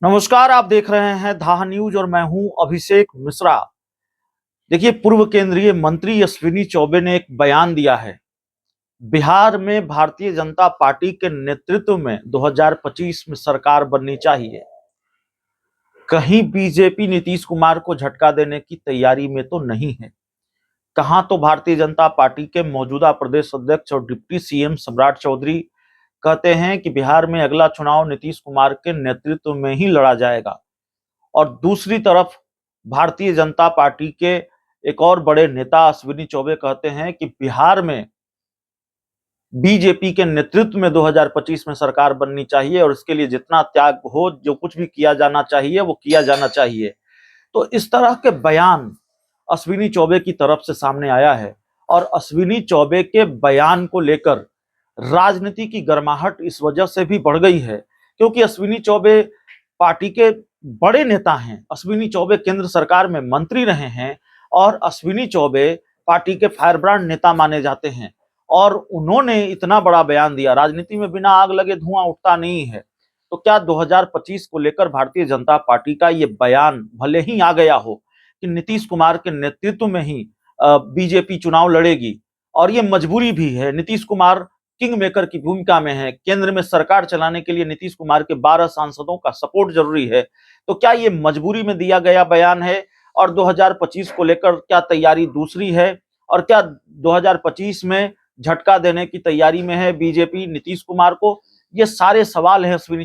नमस्कार, आप देख रहे हैं धाहा न्यूज और मैं हूं अभिषेक मिश्रा। देखिए, पूर्व केंद्रीय मंत्री अश्विनी चौबे ने एक बयान दिया है। बिहार में भारतीय जनता पार्टी के नेतृत्व में 2025 में सरकार बननी चाहिए। कहीं बीजेपी नीतीश कुमार को झटका देने की तैयारी में तो नहीं है। कहां तो भारतीय जनता पार्टी के मौजूदा प्रदेश अध्यक्ष और डिप्टी सीएम सम्राट चौधरी कहते हैं कि बिहार में अगला चुनाव नीतीश कुमार के नेतृत्व में ही लड़ा जाएगा, और दूसरी तरफ भारतीय जनता पार्टी के एक और बड़े नेता अश्विनी चौबे कहते हैं कि बिहार में बीजेपी के नेतृत्व में 2025 में सरकार बननी चाहिए और इसके लिए जितना त्याग हो, जो कुछ भी किया जाना चाहिए वो किया जाना चाहिए। तो इस तरह के बयान अश्विनी चौबे की तरफ से सामने आया है और अश्विनी चौबे के बयान को लेकर राजनीति की गर्माहट इस वजह से भी बढ़ गई है क्योंकि अश्विनी चौबे पार्टी के बड़े नेता हैं। अश्विनी चौबे केंद्र सरकार में मंत्री रहे हैं और अश्विनी चौबे पार्टी के फायरब्रांड नेता माने जाते हैं और उन्होंने इतना बड़ा बयान दिया। राजनीति में बिना आग लगे धुआं उठता नहीं है। तो क्या 2025 को लेकर भारतीय जनता पार्टी का ये बयान भले ही आ गया हो कि नीतीश कुमार के नेतृत्व में ही बीजेपी चुनाव लड़ेगी, और ये मजबूरी भी है। नीतीश कुमार किंग मेकर की भूमिका में है। केंद्र में सरकार चलाने के लिए नीतीश कुमार के 12 सांसदों का सपोर्ट जरूरी है। तो क्या ये मजबूरी में दिया गया बयान है और 2025 को लेकर क्या तैयारी दूसरी है, और क्या 2025 में झटका देने की तैयारी में है बीजेपी नीतीश कुमार को? ये सारे सवाल हैं अश्विनी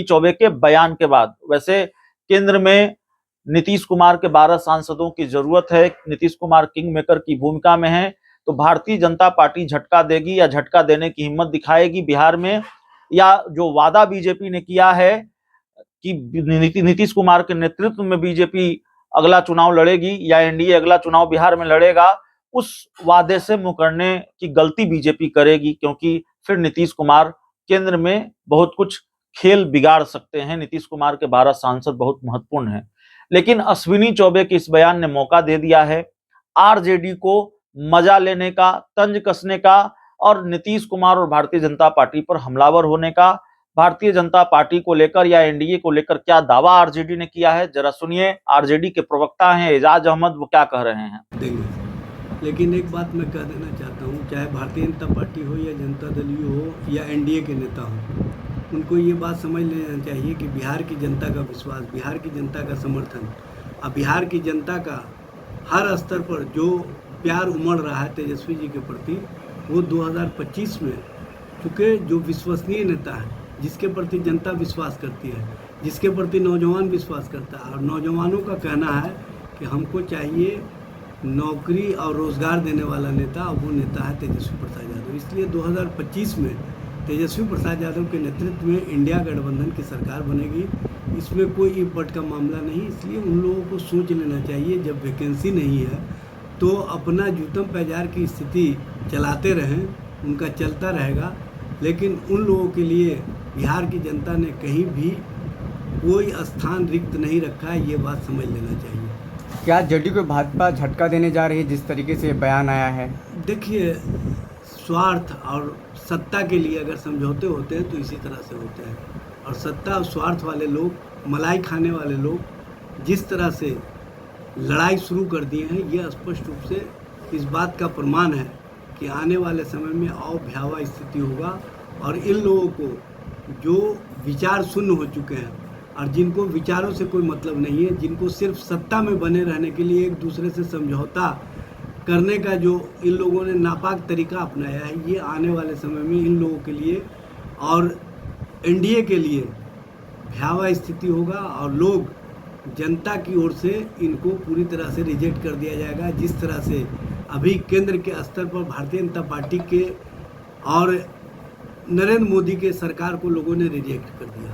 चौबे के बयान के बाद। वैसे केंद्र में नीतीश कुमार के 12 सांसदों की जरूरत है। नीतीश कुमार किंग मेकर की भूमिका में है। तो भारतीय जनता पार्टी झटका देगी या झटका देने की हिम्मत दिखाएगी बिहार में, या जो वादा बीजेपी ने किया है कि नीतीश कुमार के नेतृत्व में बीजेपी अगला चुनाव लड़ेगी या एनडीए अगला चुनाव बिहार में लड़ेगा, उस वादे से मुकरने की गलती बीजेपी करेगी, क्योंकि फिर नीतीश कुमार केंद्र में बहुत कुछ खेल बिगाड़ सकते हैं। नीतीश कुमार के 12 सांसद बहुत महत्वपूर्ण हैं। लेकिन अश्विनी चौबे के इस बयान ने मौका दे दिया है आरजेडी को मजा लेने का, तंज कसने का और नीतीश कुमार और भारतीय जनता पार्टी पर हमलावर होने का। भारतीय जनता पार्टी को लेकर या एनडीए को लेकर क्या दावा आरजेडी ने किया है, जरा सुनिए। आरजेडी के प्रवक्ता हैं एजाज अहमद, वो क्या कह रहे हैं। लेकिन एक बात मैं कह देना चाहता हूँ, चाहे भारतीय जनता पार्टी हो या जनता दल यू हो या एनडीए के नेता हो, उनको ये बात समझ लेना चाहिए कि बिहार की जनता का विश्वास, बिहार की जनता का समर्थन और बिहार की जनता का हर स्तर पर जो प्यार उमड़ रहा है तेजस्वी जी के प्रति, वो 2025 में, चूँकि जो विश्वसनीय नेता है, जिसके प्रति जनता विश्वास करती है, जिसके प्रति नौजवान विश्वास करता है, और नौजवानों का कहना है कि हमको चाहिए नौकरी और रोज़गार देने वाला नेता, और वो नेता है तेजस्वी प्रसाद यादव। इसलिए 2025 में तेजस्वी प्रसाद यादव के नेतृत्व में इंडिया गठबंधन की सरकार बनेगी। इसमें कोई इफ बट का मामला नहीं। इसलिए उन लोगों को सोच लेना चाहिए, जब वैकेंसी नहीं है तो अपना जूतम पैजार की स्थिति चलाते रहें, उनका चलता रहेगा। लेकिन उन लोगों के लिए बिहार की जनता ने कहीं भी कोई स्थान रिक्त नहीं रखा है, ये बात समझ लेना चाहिए। क्या जेडीयू को भाजपा झटका देने जा रही है, जिस तरीके से बयान आया है? देखिए, स्वार्थ और सत्ता के लिए अगर समझौते होते हैं तो इसी तरह से होते हैं, और सत्ता और स्वार्थ वाले लोग, मलाई खाने वाले लोग जिस तरह से लड़ाई शुरू कर दिए हैं, ये स्पष्ट रूप से इस बात का प्रमाण है कि आने वाले समय में और भयावह स्थिति होगा। और इन लोगों को जो विचार शून्य हो चुके हैं और जिनको विचारों से कोई मतलब नहीं है, जिनको सिर्फ सत्ता में बने रहने के लिए एक दूसरे से समझौता करने का जो इन लोगों ने नापाक तरीका अपनाया है, ये आने वाले समय में इन लोगों के लिए और एनडीए के लिए भयावह स्थिति होगा, और लोग जनता की ओर से इनको पूरी तरह से रिजेक्ट कर दिया जाएगा। जिस तरह से अभी केंद्र के स्तर पर भारतीय जनता पार्टी के और नरेंद्र मोदी के सरकार को लोगों ने रिजेक्ट कर दिया।